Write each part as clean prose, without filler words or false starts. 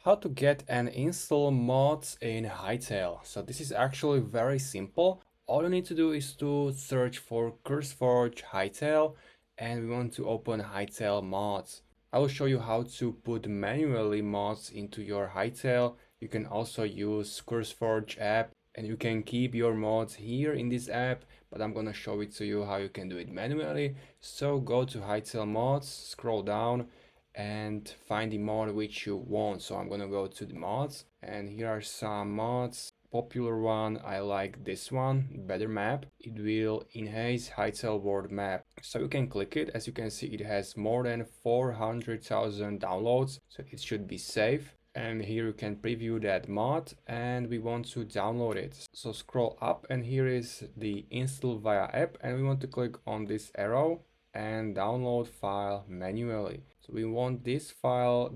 How to get and install mods in Hytale. So this is actually very simple. All you need to do is to search for CurseForge Hytale and we want to open Hytale mods. I will show you how to put manually mods into your Hytale. You can also use CurseForge app and you can keep your mods here in this app, but I'm gonna show it to you how you can do it manually. So go to Hytale mods, scroll down and find the mod which you want. So I'm gonna go to the mods and here are some mods. Popular one, I like this one, better map. It will enhance Hytale world map. So you can click it. As you can see, it has more than 400,000 downloads, so it should be safe. And here you can preview that mod and we want to download it. So scroll up and here is the install via app and we want to click on this arrow and download file manually. So we want this file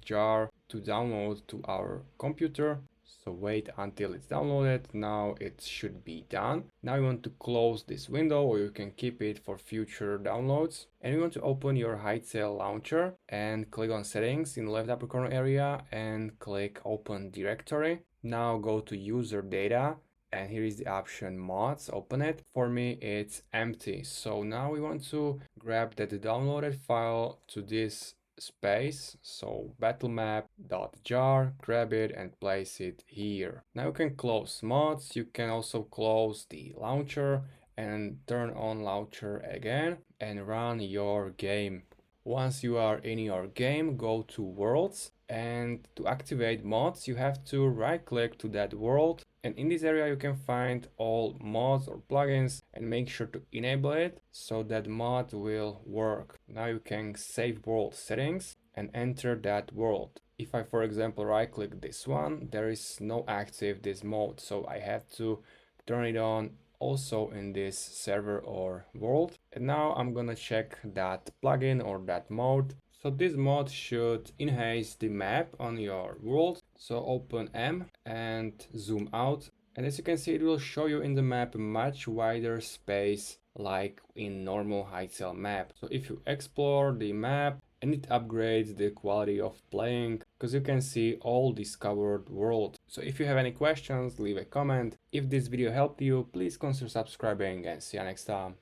.jar to download to our computer. So wait until it's downloaded. Now it should be done. Now you want to close this window or you can keep it for future downloads. And you want to open your Hytale launcher and click on settings in the left upper corner area and click open directory. Now go to user data and here is the option mods, open it. For me it's empty. So now we want to grab that downloaded file to this space, so battlemap.jar, grab it and place it here. Now you can close mods, you can also close the launcher and turn on launcher again and run your game. Once you are in your game, go to worlds and to activate mods you have to right click to that world and in this area you can find all mods or plugins and make sure to enable it so that mod will work. Now you can save world settings and enter that world. If I for example right click this one, there is no active this mode, so I have to turn it on also in this server or world. And now I'm gonna check that plugin or that mode. So this mod should enhance the map on your world. So open M and zoom out. And as you can see, it will show you in the map a much wider space like in normal Hytale map. So if you explore the map and it upgrades the quality of playing because you can see all discovered world. So if you have any questions, leave a comment. If this video helped you, please consider subscribing and see you next time.